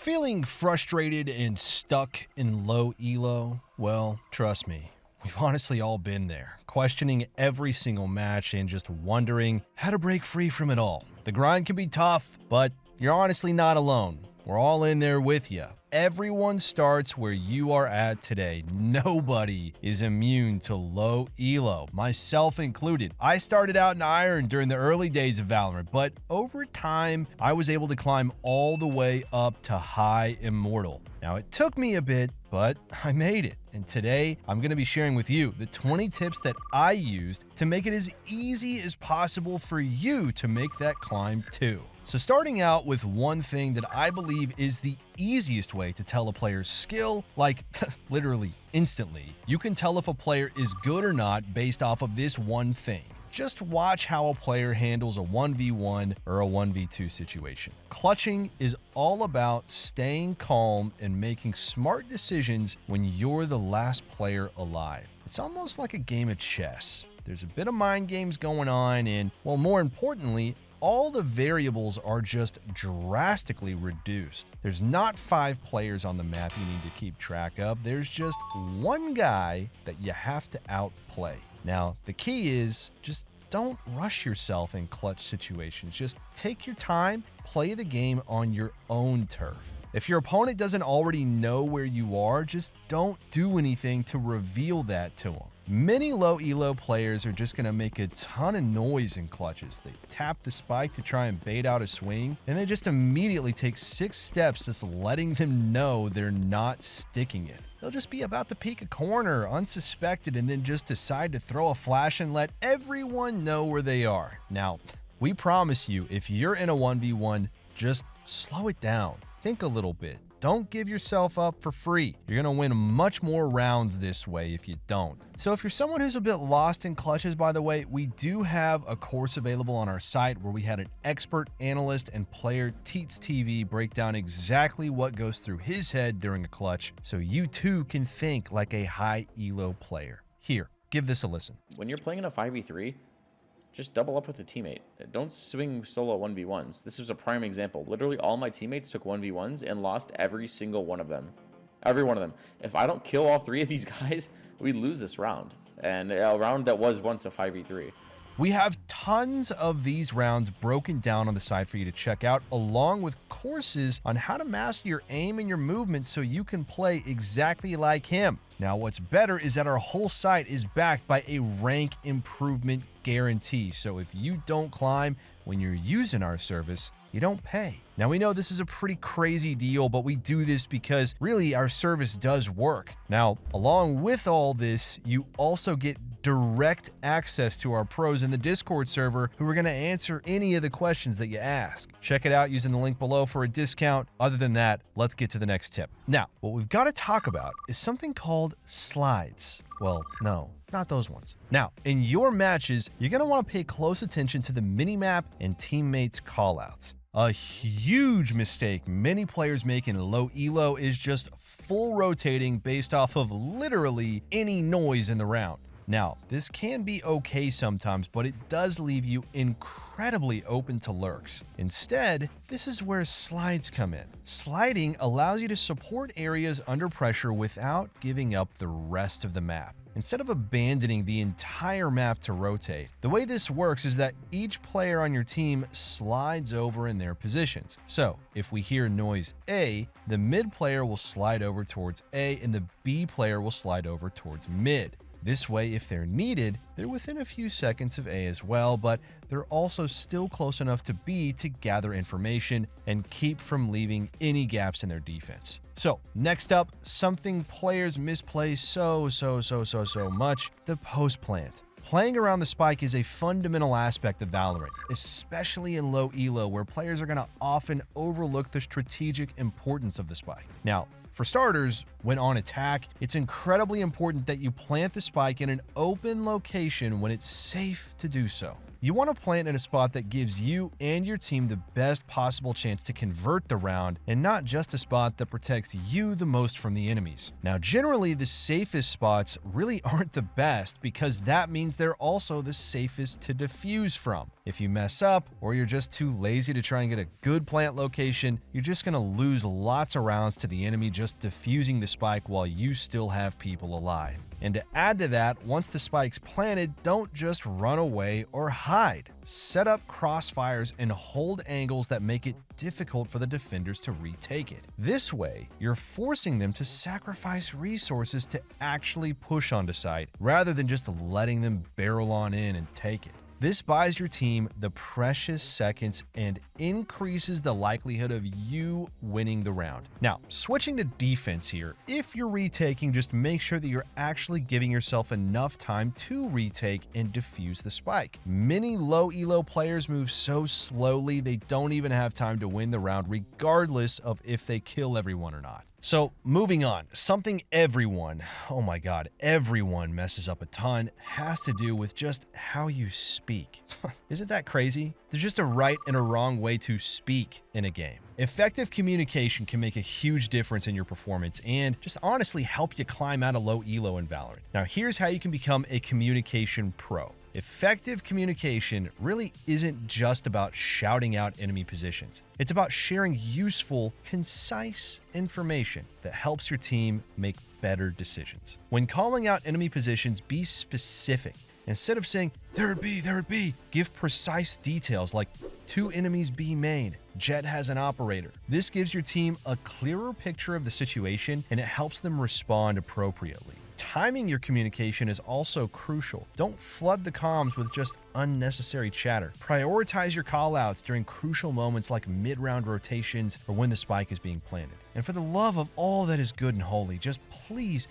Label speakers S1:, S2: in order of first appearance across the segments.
S1: Feeling frustrated and stuck in low elo? Well, trust me, we've honestly all been there, questioning every single match and just wondering how to break free from it all. The grind can be tough, but you're honestly not alone. We're all in there with you. Everyone starts where you are at today. Nobody is immune to low elo, myself included. I started out in Iron during the early days of Valorant, but over time, I was able to climb all the way up to high Immortal. Now, it took me a bit, but I made it. And today, I'm going to be sharing with you the 20 tips that I used to make it as easy as possible for you to make that climb too. So starting out with one thing that I believe is the easiest way to tell a player's skill, like literally instantly. You can tell if a player is good or not based off of this one thing. Just watch how a player handles a 1v1 or a 1v2 situation. Clutching is all about staying calm and making smart decisions when you're the last player alive. It's almost like a game of chess. There's a bit of mind games going on and, well, more importantly, all the variables are just drastically reduced. There's not 5 players on the map you need to keep track of. There's just one guy that you have to outplay. Now, the key is just don't rush yourself in clutch situations. Just take your time, play the game on your own turf. If your opponent doesn't already know where you are, just don't do anything to reveal that to them. Many low elo players are just going to make a ton of noise in clutches. They tap the spike to try and bait out a swing, and they just immediately take 6 steps just letting them know they're not sticking it. They'll just be about to peek a corner, unsuspected, and then just decide to throw a flash and let everyone know where they are. Now, we promise you, if you're in a 1v1, just slow it down. Think a little bit. Don't give yourself up for free. You're going to win much more rounds this way if you don't. So if you're someone who's a bit lost in clutches, by the way, we do have a course available on our site where we had an expert analyst and player Teats TV break down exactly what goes through his head during a clutch so you too can think like a high elo player. Here, give this a listen.
S2: When you're playing in a 5v3, just double up with a teammate. Don't swing solo 1v1s. This was a prime example. Literally all my teammates took 1v1s and lost every single one of them. Every one of them. If I don't kill all 3 of these guys, we lose this round. And a round that was once a 5v3.
S1: We have tons of these rounds broken down on the site for you to check out, along with courses on how to master your aim and your movement so you can play exactly like him. Now, what's better is that our whole site is backed by a rank improvement guarantee. So if you don't climb when you're using our service, you don't pay. Now, we know this is a pretty crazy deal, but we do this because really our service does work. Now, along with all this, you also get direct access to our pros in the Discord server who are going to answer any of the questions that you ask. Check it out using the link below for a discount. Other than that, let's get to the next tip. Now, what we've got to talk about is something called slides. Well, no, not those ones. Now, in your matches, you're going to want to pay close attention to the minimap and teammates' callouts. A huge mistake many players make in low elo is just full rotating based off of literally any noise in the round. Now, this can be okay sometimes, but it does leave you incredibly open to lurks. Instead, this is where slides come in. Sliding allows you to support areas under pressure without giving up the rest of the map. Instead of abandoning the entire map to rotate, the way this works is that each player on your team slides over in their positions. So, if we hear noise A, the mid player will slide over towards A and the B player will slide over towards mid. This way, if they're needed, they're within a few seconds of A as well, but they're also still close enough to B to gather information and keep from leaving any gaps in their defense. So, next up, something players misplay so much, the post plant. Playing around the spike is a fundamental aspect of Valorant, especially in low elo where players are going to often overlook the strategic importance of the spike. Now, for starters, when on attack, it's incredibly important that you plant the spike in an open location when it's safe to do so. You want to plant in a spot that gives you and your team the best possible chance to convert the round, and not just a spot that protects you the most from the enemies. Now, generally, the safest spots really aren't the best because that means they're also the safest to defuse from. If you mess up, or you're just too lazy to try and get a good plant location, you're just going to lose lots of rounds to the enemy just defusing the spike while you still have people alive. And to add to that, once the spike's planted, don't just run away or hide. Set up crossfires and hold angles that make it difficult for the defenders to retake it. This way, you're forcing them to sacrifice resources to actually push onto site, rather than just letting them barrel on in and take it. This buys your team the precious seconds and increases the likelihood of you winning the round. Now, switching to defense here, if you're retaking, just make sure that you're actually giving yourself enough time to retake and defuse the spike. Many low elo players move so slowly they don't even have time to win the round, regardless of if they kill everyone or not. So moving on, something everyone messes up a ton has to do with just how you speak. Isn't that crazy? There's just a right and a wrong way to speak in a game. Effective communication can make a huge difference in your performance and just honestly help you climb out of low elo in Valorant. Now here's how you can become a communication pro. Effective communication really isn't just about shouting out enemy positions. It's about sharing useful, concise information that helps your team make better decisions. When calling out enemy positions, be specific. Instead of saying, there it be, give precise details like 2 enemies B main, Jet has an operator. This gives your team a clearer picture of the situation and it helps them respond appropriately. Timing your communication is also crucial. Don't flood the comms with just unnecessary chatter. Prioritize your callouts during crucial moments like mid-round rotations or when the spike is being planted. And for the love of all that is good and holy, just please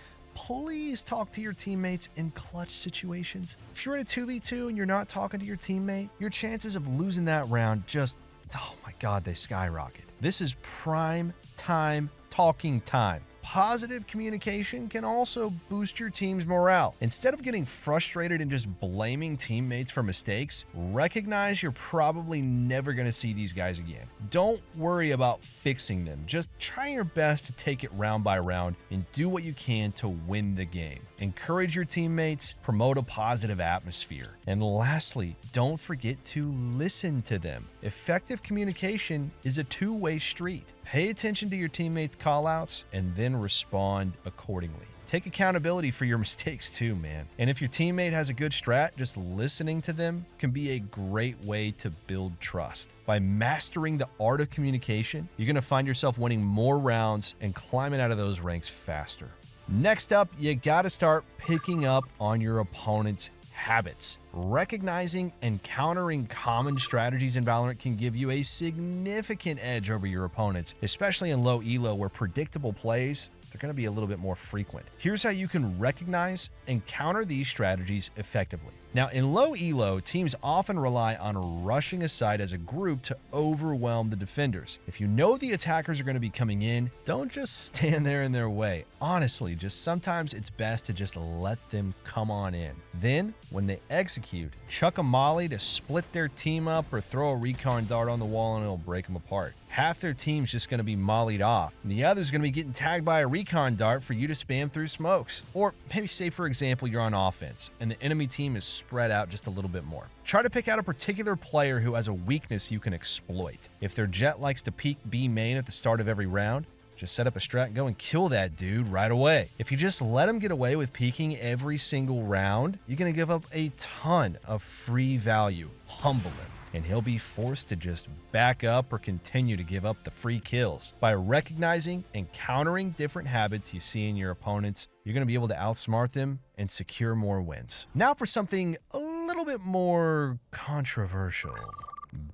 S1: talk to your teammates in clutch situations. If you're in a 2v2 and you're not talking to your teammate, your chances of losing that round just, oh my God, they skyrocket. This is prime time talking time. Positive communication can also boost your team's morale. Instead of getting frustrated and just blaming teammates for mistakes, recognize you're probably never going to see these guys again. Don't worry about fixing them. Just try your best to take it round by round and do what you can to win the game. Encourage your teammates, promote a positive atmosphere. And lastly, don't forget to listen to them. Effective communication is a two-way street. Pay attention to your teammates' callouts and then respond accordingly. Take accountability for your mistakes too, man. And if your teammate has a good strat, just listening to them can be a great way to build trust. By mastering the art of communication, you're going to find yourself winning more rounds and climbing out of those ranks faster. Next up, you got to start picking up on your opponent's habits. Recognizing and countering common strategies in Valorant can give you a significant edge over your opponents, especially in low elo where predictable plays, they're going to be a little bit more frequent. Here's how you can recognize and counter these strategies effectively. Now, in low elo, teams often rely on rushing a site as a group to overwhelm the defenders. If you know the attackers are going to be coming in, don't just stand there in their way. Honestly, just sometimes it's best to just let them come on in. Then, when they execute, chuck a molly to split their team up or throw a recon dart on the wall and it'll break them apart. Half their team's just going to be mollied off, and the other's going to be getting tagged by a recon dart for you to spam through smokes. Or maybe say, for example, you're on offense, and the enemy team is spread out just a little bit more. Try to pick out a particular player who has a weakness you can exploit. If their Jet likes to peek B main at the start of every round, just set up a strat and go and kill that dude right away. If you just let him get away with peeking every single round, you're going to give up a ton of free value. Humble him, and he'll be forced to just back up or continue to give up the free kills. By recognizing and countering different habits you see in your opponents, you're going to be able to outsmart them and secure more wins. Now for something a little bit more controversial.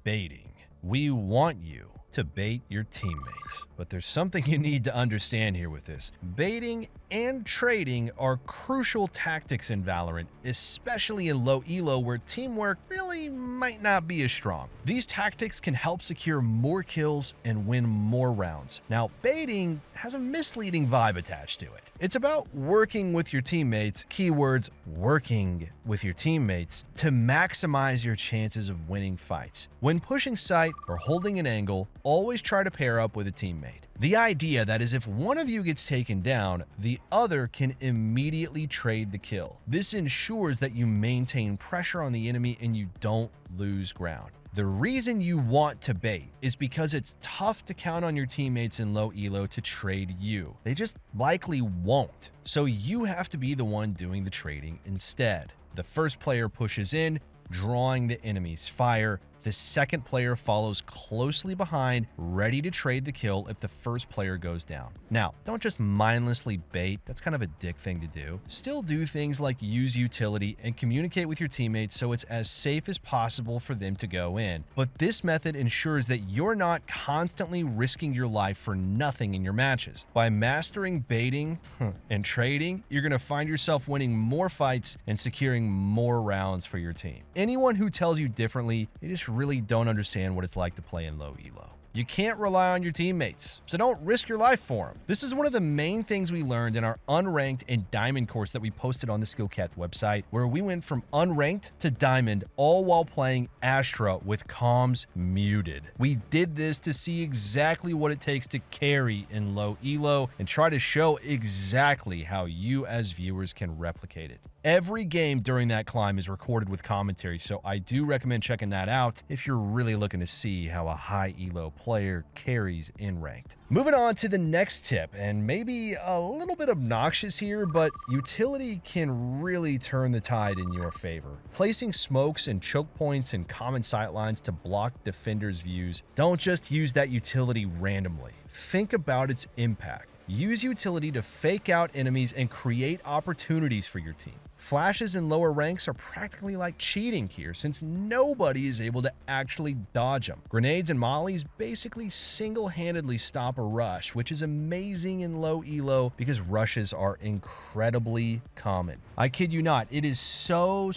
S1: Baiting. We want you to bait your teammates. But there's something you need to understand here with this. Baiting and trading are crucial tactics in Valorant, especially in low elo where teamwork really might not be as strong. These tactics can help secure more kills and win more rounds. Now, baiting has a misleading vibe attached to it. It's about working with your teammates, keywords working with your teammates, to maximize your chances of winning fights. When pushing site or holding an angle, always try to pair up with a teammate. The idea that is if one of you gets taken down, the other can immediately trade the kill. This ensures that you maintain pressure on the enemy and you don't lose ground. The reason you want to bait is because it's tough to count on your teammates in low elo to trade you. They just likely won't. So you have to be the one doing the trading instead. The first player pushes in, drawing the enemy's fire. The second player follows closely behind, ready to trade the kill if the first player goes down. Now, don't just mindlessly bait. That's kind of a dick thing to do. Still do things like use utility and communicate with your teammates so it's as safe as possible for them to go in. But this method ensures that you're not constantly risking your life for nothing in your matches. By mastering baiting and trading, you're going to find yourself winning more fights and securing more rounds for your team. Anyone who tells you differently, they just really don't understand what it's like to play in low elo. You can't rely on your teammates, so don't risk your life for them. This is one of the main things we learned in our unranked and diamond course that we posted on the SkillCapped website, where we went from unranked to diamond, all while playing Astra with comms muted. We did this to see exactly what it takes to carry in low elo and try to show exactly how you as viewers can replicate it. Every game during that climb is recorded with commentary, so I do recommend checking that out if you're really looking to see how a high elo player carries in ranked. Moving on to the next tip, and maybe a little bit obnoxious here, but utility can really turn the tide in your favor. Placing smokes and choke points and common sightlines to block defenders' views. Don't just use that utility randomly. Think about its impact. Use utility to fake out enemies and create opportunities for your team. Flashes in lower ranks are practically like cheating here, since nobody is able to actually dodge them. Grenades and mollies basically single-handedly stop a rush, which is amazing in low elo because rushes are incredibly common. I kid you not, it is so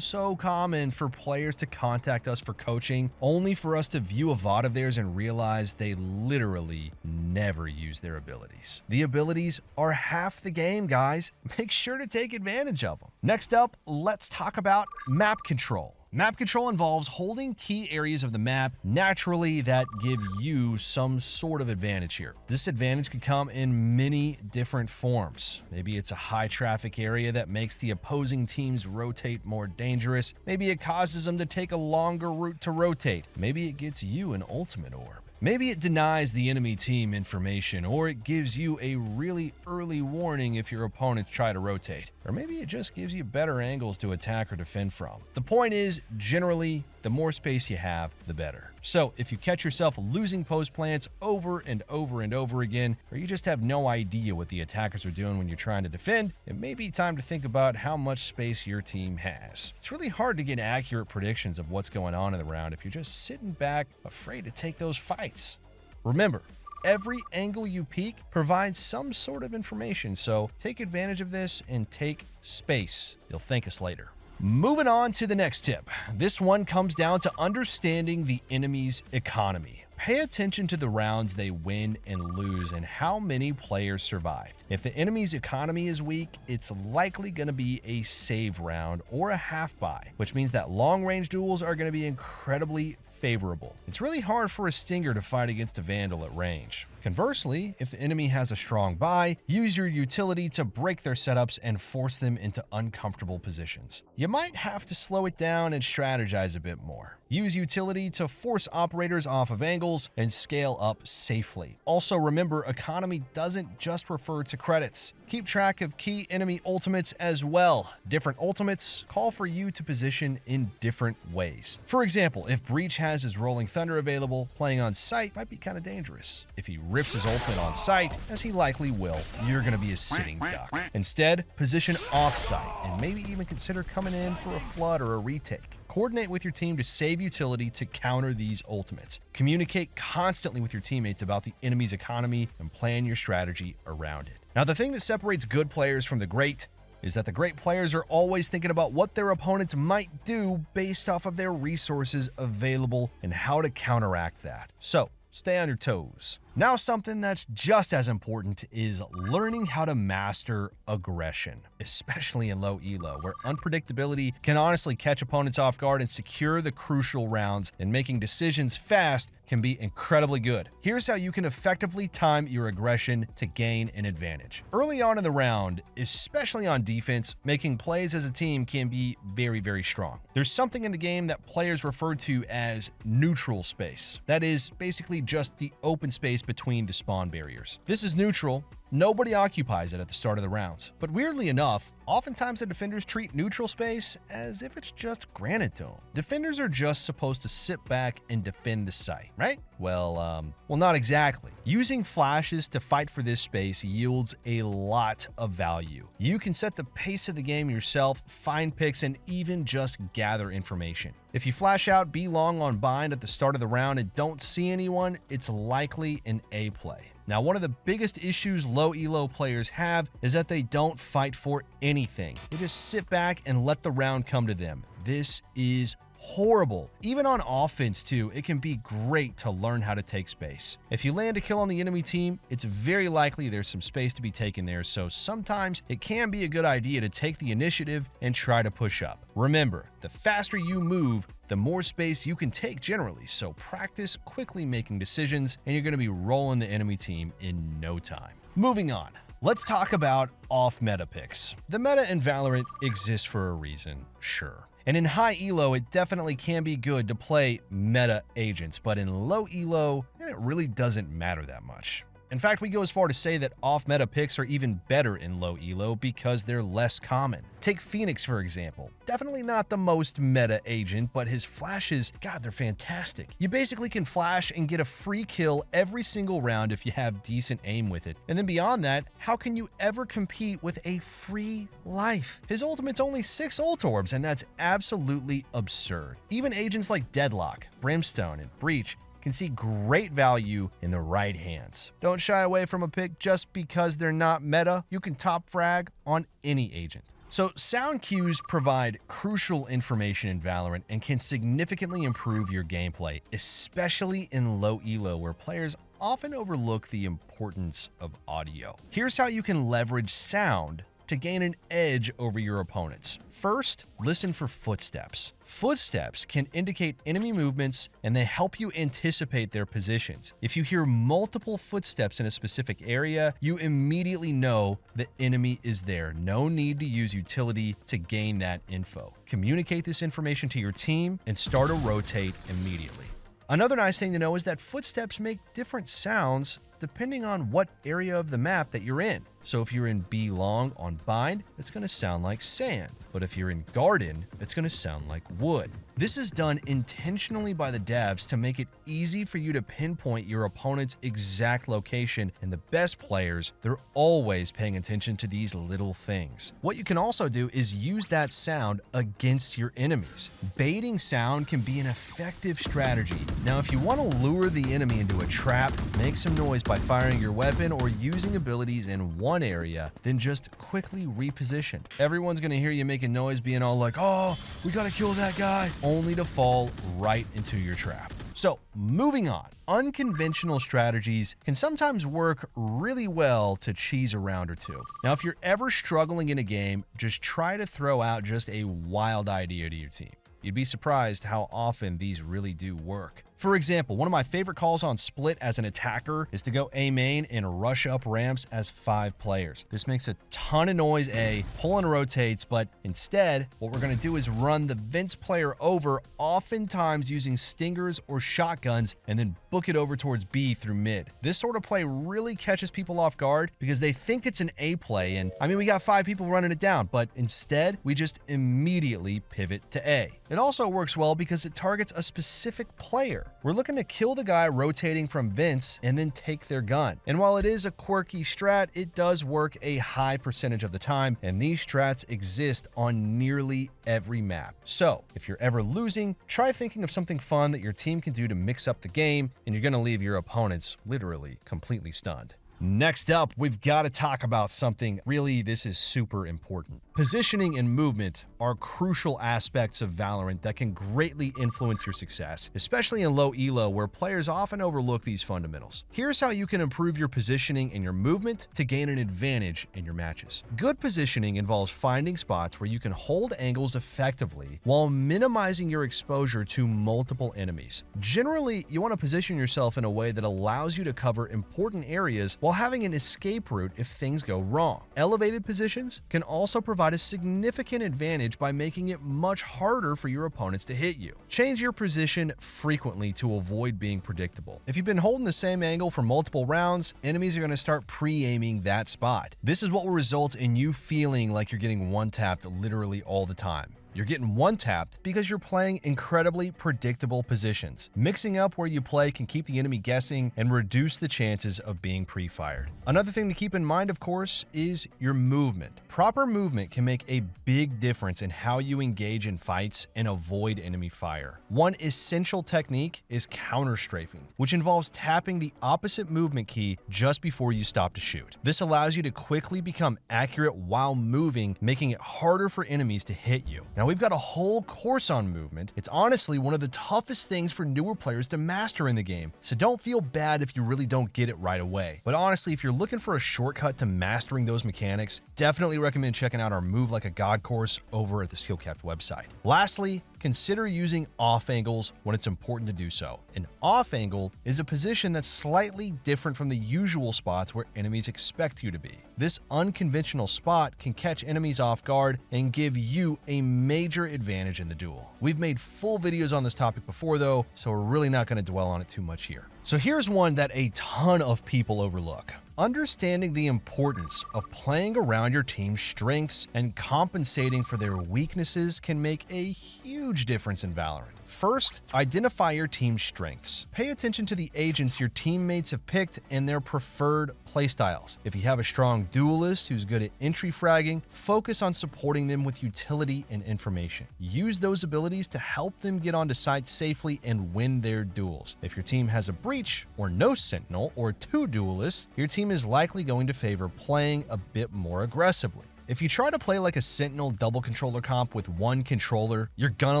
S1: common for players to contact us for coaching, only for us to view a VOD of theirs and realize they literally never use their abilities. The abilities are half the game, guys. Make sure to take advantage of them. Next up, let's talk about map control. Map control involves holding key areas of the map naturally that give you some sort of advantage here. This advantage could come in many different forms. Maybe it's a high traffic area that makes the opposing teams rotate more dangerous. Maybe it causes them to take a longer route to rotate. Maybe it gets you an ultimate orb. Maybe it denies the enemy team information, or it gives you a really early warning if your opponents try to rotate. Or maybe it just gives you better angles to attack or defend from. The point is, generally, the more space you have, the better. So if you catch yourself losing post plants over and over again, or you just have no idea what the attackers are doing when you're trying to defend, it may be time to think about how much space your team has. It's really hard to get accurate predictions of what's going on in the round if you're just sitting back, afraid to take those fights. Remember, every angle you peek provides some sort of information, so take advantage of this and take space. You'll thank us later. Moving on to the next tip. This one comes down to understanding the enemy's economy. Pay attention to the rounds they win and lose and how many players survived. If the enemy's economy is weak, it's likely going to be a save round or a half buy, which means that long-range duels are going to be incredibly favorable. It's really hard for a Stinger to fight against a Vandal at range. Conversely, if the enemy has a strong buy, use your utility to break their setups and force them into uncomfortable positions. You might have to slow it down and strategize a bit more. Use utility to force operators off of angles and scale up safely. Also remember, economy doesn't just refer to credits. Keep track of key enemy ultimates as well. Different ultimates call for you to position in different ways. For example, if Breach has his Rolling Thunder available, playing on sight might be kind of dangerous. If he rips his ultimate on sight, as he likely will, you're going to be a sitting duck. Instead, position off-site and maybe even consider coming in for a flood or a retake. Coordinate with your team to save utility to counter these ultimates. Communicate constantly with your teammates about the enemy's economy and plan your strategy around it. Now, the thing that separates good players from the great is that the great players are always thinking about what their opponents might do based off of their resources available and how to counteract that. So, stay on your toes. Now, something that's just as important is learning how to master aggression, especially in low elo, where unpredictability can honestly catch opponents off guard and secure the crucial rounds, and making decisions fast can be incredibly good. Here's how you can effectively time your aggression to gain an advantage. Early on in the round, especially on defense, making plays as a team can be very, very strong. There's something in the game that players refer to as neutral space. That is basically just the open space between the spawn barriers. This is neutral. Nobody occupies it at the start of the rounds. But weirdly enough, oftentimes the defenders treat neutral space as if it's just granted to them. Defenders are just supposed to sit back and defend the site, right? Well, not exactly. Using flashes to fight for this space yields a lot of value. You can set the pace of the game yourself, find picks, and even just gather information. If you flash out B long on bind at the start of the round and don't see anyone, it's likely an A play. Now, one of the biggest issues low elo players have is that they don't fight for anything. They just sit back and let the round come to them. This is horrible. Even on offense too, it can be great to learn how to take space. If you land a kill on the enemy team, it's very likely there's some space to be taken there, so sometimes it can be a good idea to take the initiative and try to push up. Remember, the faster you move, the more space you can take generally, so practice quickly making decisions and you're going to be rolling the enemy team in no time. Moving on. Let's talk about off-meta picks. The meta in Valorant exists for a reason, sure. And in high elo, it definitely can be good to play meta agents, but in low elo, it really doesn't matter that much. In fact, we go as far to say that off-meta picks are even better in low elo because they're less common. Take Phoenix, for example. Definitely not the most meta agent, but his flashes, God, they're fantastic. You basically can flash and get a free kill every single round if you have decent aim with it. And then beyond that, how can you ever compete with a free life? His ultimate's only 6 ult orbs, and that's absolutely absurd. Even agents like Deadlock, Brimstone, and Breach can see great value in the right hands. Don't shy away from a pick just because they're not meta. You can top frag on any agent. So sound cues provide crucial information in Valorant and can significantly improve your gameplay, especially in low elo where players often overlook the importance of audio. Here's how you can leverage sound to gain an edge over your opponents. First, listen for footsteps. Footsteps can indicate enemy movements and they help you anticipate their positions. If you hear multiple footsteps in a specific area, you immediately know the enemy is there. No need to use utility to gain that info. Communicate this information to your team and start a rotate immediately. Another nice thing to know is that footsteps make different sounds depending on what area of the map that you're in. So if you're in B long on bind, it's going to sound like sand. But if you're in garden, it's going to sound like wood. This is done intentionally by the devs to make it easy for you to pinpoint your opponent's exact location, and the best players, they're always paying attention to these little things. What you can also do is use that sound against your enemies. Baiting sound can be an effective strategy. Now, if you want to lure the enemy into a trap, make some noise by firing your weapon or using abilities in one area, then just quickly reposition. Everyone's going to hear you making noise being all like, oh, we got to kill that guy, only to fall right into your trap. So, moving on. Unconventional strategies can sometimes work really well to cheese a round or two. Now, if you're ever struggling in a game, just try to throw out just a wild idea to your team. You'd be surprised how often these really do work. For example, one of my favorite calls on split as an attacker is to go A main and rush up ramps as 5 players. This makes a ton of noise A, pull and rotates, but instead, what we're going to do is run the Vince player over, oftentimes using stingers or shotguns, and then book it over towards B through mid. This sort of play really catches people off guard because they think it's an A play, and I mean, we got 5 people running it down, but instead, we just immediately pivot to A. It also works well because it targets a specific player. We're looking to kill the guy rotating from Vince and then take their gun. And while it is a quirky strat, it does work a high percentage of the time, and these strats exist on nearly every map. So, if you're ever losing, try thinking of something fun that your team can do to mix up the game, and you're going to leave your opponents literally completely stunned. Next up, we've got to talk about something. Really, this is super important. Positioning and movement are crucial aspects of Valorant that can greatly influence your success, especially in low elo where players often overlook these fundamentals. Here's how you can improve your positioning and your movement to gain an advantage in your matches. Good positioning involves finding spots where you can hold angles effectively while minimizing your exposure to multiple enemies. Generally, you want to position yourself in a way that allows you to cover important areas while having an escape route if things go wrong. Elevated positions can also provide a significant advantage by making it much harder for your opponents to hit you. Change your position frequently to avoid being predictable. If you've been holding the same angle for multiple rounds, enemies are going to start pre-aiming that spot. This is what will result in you feeling like you're getting one-tapped literally all the time. You're getting one-tapped because you're playing incredibly predictable positions. Mixing up where you play can keep the enemy guessing and reduce the chances of being pre-fired. Another thing to keep in mind, of course, is your movement. Proper movement can make a big difference in how you engage in fights and avoid enemy fire. One essential technique is counter-strafing, which involves tapping the opposite movement key just before you stop to shoot. This allows you to quickly become accurate while moving, making it harder for enemies to hit you. Now, we've got a whole course on movement. It's honestly one of the toughest things for newer players to master in the game, so don't feel bad if you really don't get it right away. But honestly, if you're looking for a shortcut to mastering those mechanics, definitely recommend checking out our Move Like a God course over at the SkillCapped website. Lastly, consider using off angles when it's important to do so. An off angle is a position that's slightly different from the usual spots where enemies expect you to be. This unconventional spot can catch enemies off guard and give you a major advantage in the duel. We've made full videos on this topic before though, so we're really not going to dwell on it too much here. So here's one that a ton of people overlook. Understanding the importance of playing around your team's strengths and compensating for their weaknesses can make a huge difference in Valorant. First, identify your team's strengths. Pay attention to the agents your teammates have picked and their preferred playstyles. If you have a strong duelist who's good at entry fragging, focus on supporting them with utility and information. Use those abilities to help them get onto sites safely and win their duels. If your team has a breach or no sentinel or two duelists, your team is likely going to favor playing a bit more aggressively. If you try to play like a Sentinel double controller comp with one controller, you're gonna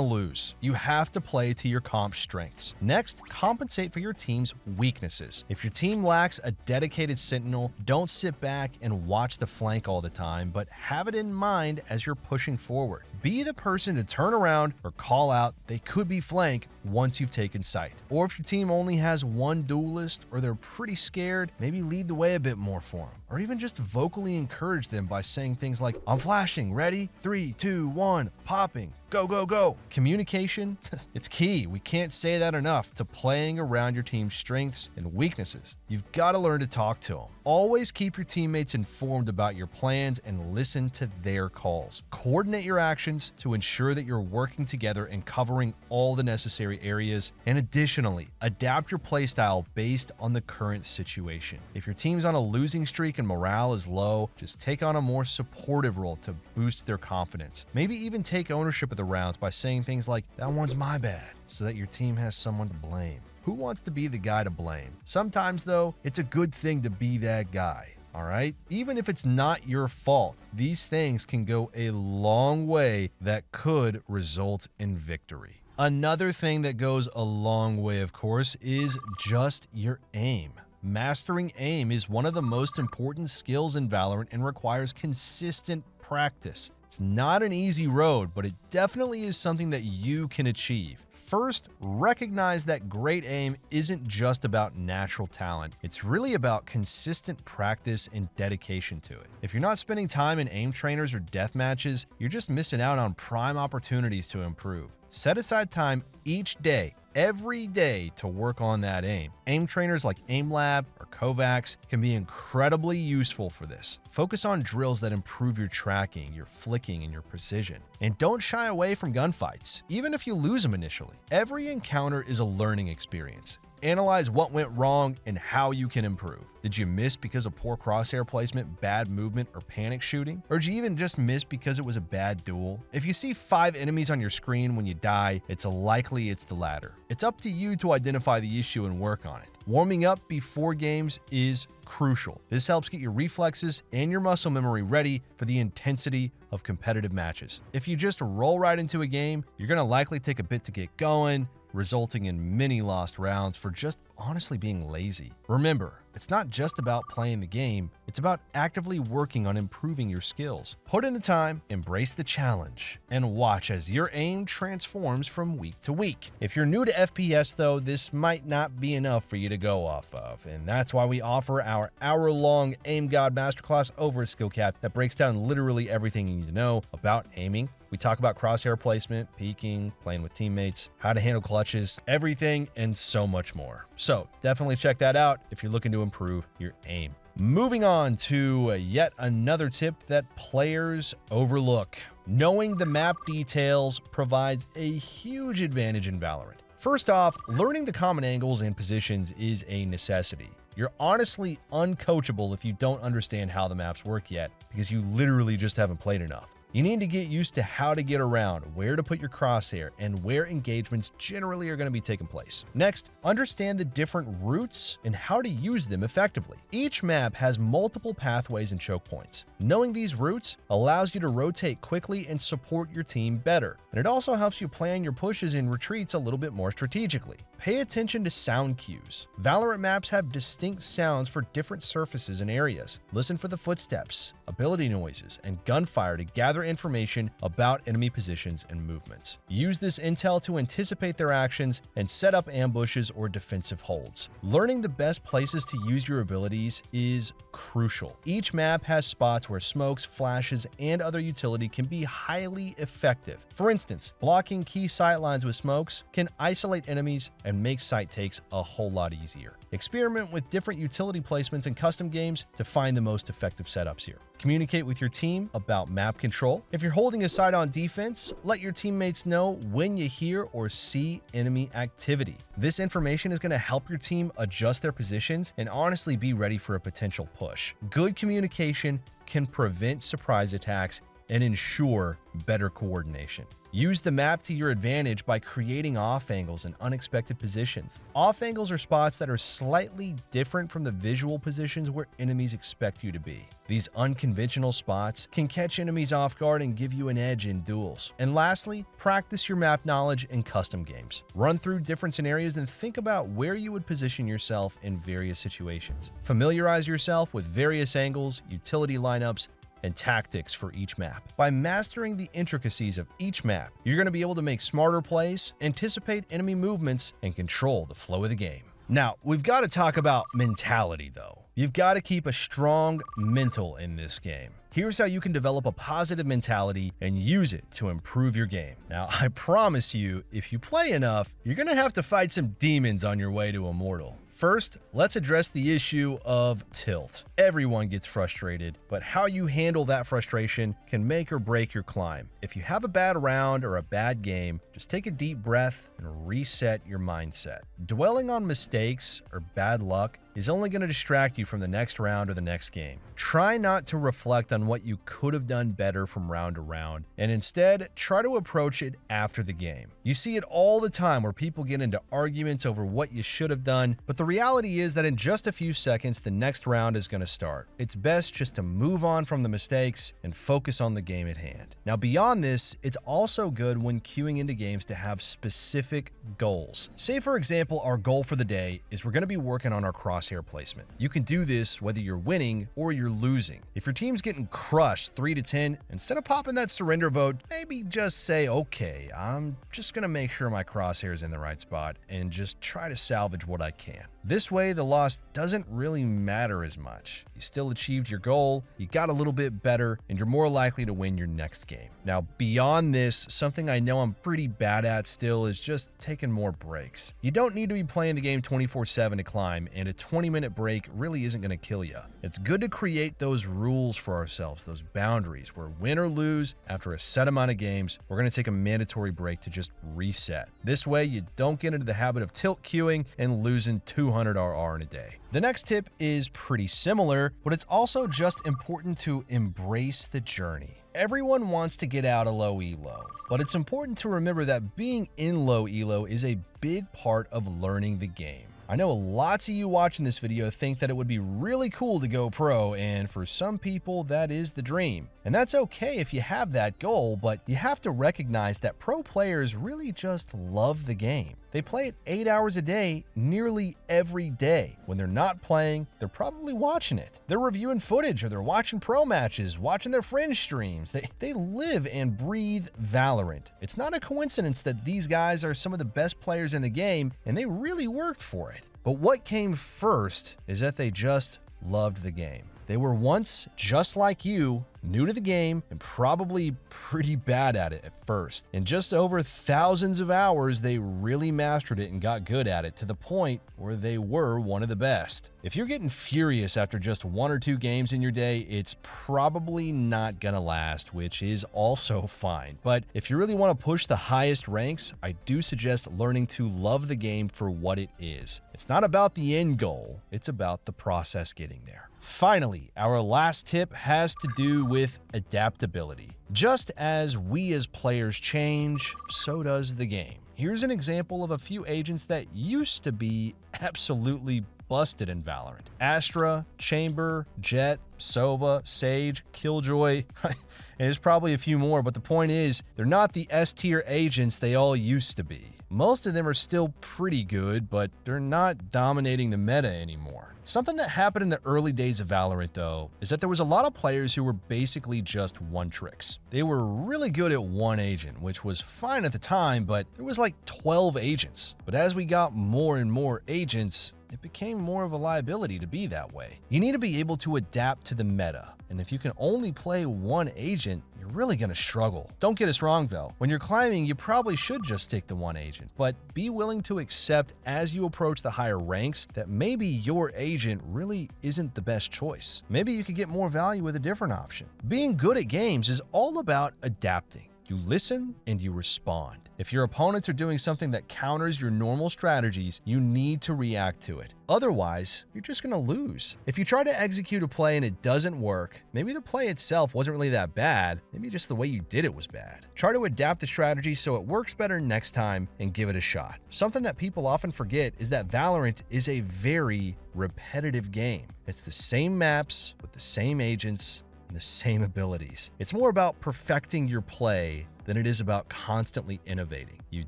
S1: lose. You have to play to your comp's strengths. Next, compensate for your team's weaknesses. If your team lacks a dedicated Sentinel, don't sit back and watch the flank all the time, but have it in mind as you're pushing forward. Be the person to turn around or call out they could be flank once you've taken sight. Or if your team only has one duelist or they're pretty scared, maybe lead the way a bit more for them. Or even just vocally encourage them by saying things like, "I'm flashing, ready? 3, 2, 1, popping. Go, go, go." Communication, it's key. We can't say that enough to playing around your team's strengths and weaknesses. You've got to learn to talk to them. Always keep your teammates informed about your plans and listen to their calls. Coordinate your actions to ensure that you're working together and covering all the necessary areas. And additionally, adapt your playstyle based on the current situation. If your team's on a losing streak and morale is low, just take on a more supportive role to boost their confidence. Maybe even take ownership of the rounds by saying things like, "That one's my bad," so that your team has someone to blame. Who wants to be the guy to blame? Sometimes, though, it's a good thing to be that guy. All right? Even if it's not your fault, these things can go a long way that could result in victory. Another thing that goes a long way, of course, is just your aim. Mastering aim is one of the most important skills in Valorant and requires consistent practice. It's not an easy road, but it definitely is something that you can achieve. First, recognize that great aim isn't just about natural talent. It's really about consistent practice and dedication to it. If you're not spending time in aim trainers or death matches, you're just missing out on prime opportunities to improve. Set aside time each day, every day, to work on that aim. Aim trainers like AimLab or Kovacs can be incredibly useful for this. Focus on drills that improve your tracking, your flicking, and your precision. And don't shy away from gunfights, even if you lose them initially. Every encounter is a learning experience. Analyze what went wrong and how you can improve. Did you miss because of poor crosshair placement, bad movement, or panic shooting? Or did you even just miss because it was a bad duel? If you see 5 enemies on your screen when you die, it's likely it's the latter. It's up to you to identify the issue and work on it. Warming up before games is crucial. This helps get your reflexes and your muscle memory ready for the intensity of competitive matches. If you just roll right into a game, you're going to likely take a bit to get going, resulting in many lost rounds for just honestly being lazy. Remember, it's not just about playing the game, it's about actively working on improving your skills. Put in the time, embrace the challenge, and watch as your aim transforms from week to week. If you're new to FPS though, this might not be enough for you to go off of, and that's why we offer our hour-long Aim God Masterclass over at SkillCapped that breaks down literally everything you need to know about aiming. We talk about crosshair placement, peeking, playing with teammates, how to handle clutches, everything, and so much more. So definitely check that out if you're looking to improve your aim. Moving on to yet another tip that players overlook. Knowing the map details provides a huge advantage in Valorant. First off, learning the common angles and positions is a necessity. You're honestly uncoachable if you don't understand how the maps work yet, because you literally just haven't played enough. You need to get used to how to get around, where to put your crosshair, and where engagements generally are going to be taking place. Next, understand the different routes and how to use them effectively. Each map has multiple pathways and choke points. Knowing these routes allows you to rotate quickly and support your team better. And it also helps you plan your pushes and retreats a little bit more strategically. Pay attention to sound cues. Valorant maps have distinct sounds for different surfaces and areas. Listen for the footsteps, ability noises, and gunfire to gather information about enemy positions and movements. Use this intel to anticipate their actions and set up ambushes or defensive holds. Learning the best places to use your abilities is crucial. Each map has spots where smokes, flashes, and other utility can be highly effective. For instance, blocking key sightlines with smokes can isolate enemies and make sight takes a whole lot easier. Experiment with different utility placements and custom games to find the most effective setups here. Communicate with your team about map control. If you're holding a side on defense, let your teammates know when you hear or see enemy activity. This information is going to help your team adjust their positions and honestly be ready for a potential push. Good communication can prevent surprise attacks and ensure better coordination. Use the map to your advantage by creating off angles and unexpected positions. Off angles are spots that are slightly different from the visual positions where enemies expect you to be. These unconventional spots can catch enemies off guard and give you an edge in duels. And lastly, practice your map knowledge in custom games. Run through different scenarios and think about where you would position yourself in various situations. Familiarize yourself with various angles, utility lineups, and tactics for each map. By mastering the intricacies of each map, you're going to be able to make smarter plays, anticipate enemy movements, and control the flow of the game. Now, we've got to talk about mentality though. You've got to keep a strong mental in this game. Here's how you can develop a positive mentality and use it to improve your game. Now, I promise you, if you play enough, you're going to have to fight some demons on your way to Immortal. First, let's address the issue of tilt. Everyone gets frustrated, but how you handle that frustration can make or break your climb. If you have a bad round or a bad game, just take a deep breath and reset your mindset. Dwelling on mistakes or bad luck is only going to distract you from the next round or the next game. Try not to reflect on what you could have done better from round to round, and instead try to approach it after the game. You see it all the time where people get into arguments over what you should have done, but the reality is that in just a few seconds, the next round is going to start. It's best just to move on from the mistakes and focus on the game at hand. Now, beyond this, it's also good when queuing into games to have specific goals. Say, for example, our goal for the day is we're going to be working on our crosshair placement. You can do this whether you're winning or you're losing. If your team's getting crushed 3-10, instead of popping that surrender vote, maybe just say, okay, I'm just going to make sure my crosshair is in the right spot and just try to salvage what I can. This way, the loss doesn't really matter as much. You still achieved your goal, you got a little bit better, and you're more likely to win your next game. Now, beyond this, something I know I'm pretty bad at still is just taking more breaks. You don't need to be playing the game 24/7 to climb, and a 20-minute break really isn't going to kill you. It's good to create those rules for ourselves, those boundaries, where win or lose, after a set amount of games, we're going to take a mandatory break to just reset. This way, you don't get into the habit of tilt queuing and losing 200 RR in a day. The next tip is pretty similar, but it's also just important to embrace the journey. Everyone wants to get out of low elo, but it's important to remember that being in low elo is a big part of learning the game. I know lots of you watching this video think that it would be really cool to go pro, and for some people that is the dream. And that's okay if you have that goal, but you have to recognize that pro players really just love the game. They play it 8 hours a day, nearly every day. When they're not playing, they're probably watching it. They're reviewing footage, or they're watching pro matches, watching their fringe streams. They live and breathe Valorant. It's not a coincidence that these guys are some of the best players in the game, and they really worked for it. But what came first is that they just loved the game. They were once, just like you, new to the game and probably pretty bad at it at first. In just over thousands of hours, they really mastered it and got good at it to the point where they were one of the best. If you're getting furious after just 1 or 2 games in your day, it's probably not gonna last, which is also fine. But if you really want to push the highest ranks, I do suggest learning to love the game for what it is. It's not about the end goal, it's about the process getting there. Finally, our last tip has to do with adaptability. Just as we as players change, so does the game. Here's an example of a few agents that used to be absolutely busted in Valorant. Astra, Chamber, Jet, Sova, Sage, Killjoy, and there's probably a few more, but the point is, they're not the S-tier agents they all used to be. Most of them are still pretty good, but they're not dominating the meta anymore. Something that happened in the early days of Valorant, though, is that there was a lot of players who were basically just one-tricks. They were really good at one agent, which was fine at the time, but there was like 12 agents. But as we got more and more agents, it became more of a liability to be that way. You need to be able to adapt to the meta, and if you can only play one agent, you're really gonna struggle. Don't get us wrong though, when you're climbing, you probably should just stick to one agent, but be willing to accept as you approach the higher ranks that maybe your agent really isn't the best choice. Maybe you could get more value with a different option. Being good at games is all about adapting. You listen and you respond. If your opponents are doing something that counters your normal strategies, you need to react to it. Otherwise, you're just gonna lose. If you try to execute a play and it doesn't work, maybe the play itself wasn't really that bad, maybe just the way you did it was bad. Try to adapt the strategy so it works better next time and give it a shot. Something that people often forget is that Valorant is a very repetitive game. It's the same maps with the same agents, the same abilities. It's more about perfecting your play than it is about constantly innovating. You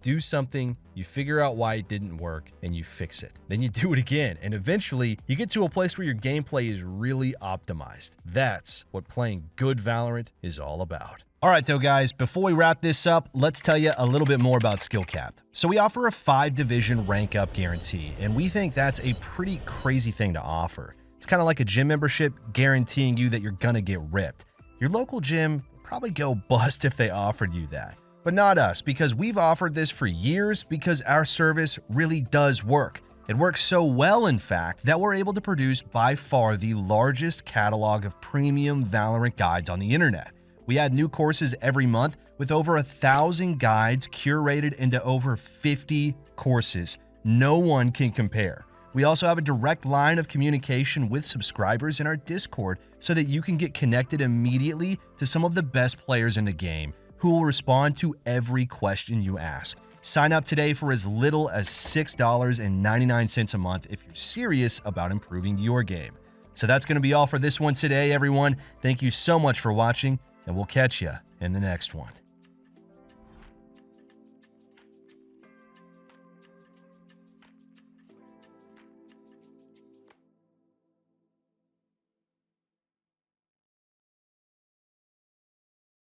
S1: do something, you figure out why it didn't work, and you fix it. Then you do it again, and eventually you get to a place where your gameplay is really optimized. That's what playing good Valorant is all about. All right, though, guys, before we wrap this up, let's tell you a little bit more about SkillCapped. So we offer a 5-division rank up guarantee, and we think that's a pretty crazy thing to offer. It's kind of like a gym membership guaranteeing you that you're gonna get ripped. Your local gym would probably go bust if they offered you that. But not us, because we've offered this for years because our service really does work. It works so well, in fact, that we're able to produce by far the largest catalog of premium Valorant guides on the internet. We add new courses every month with over 1,000 guides curated into over 50 courses. No one can compare. We also have a direct line of communication with subscribers in our Discord so that you can get connected immediately to some of the best players in the game who will respond to every question you ask. Sign up today for as little as $6.99 a month if you're serious about improving your game. So that's going to be all for this one today, everyone. Thank you so much for watching, and we'll catch you in the next one.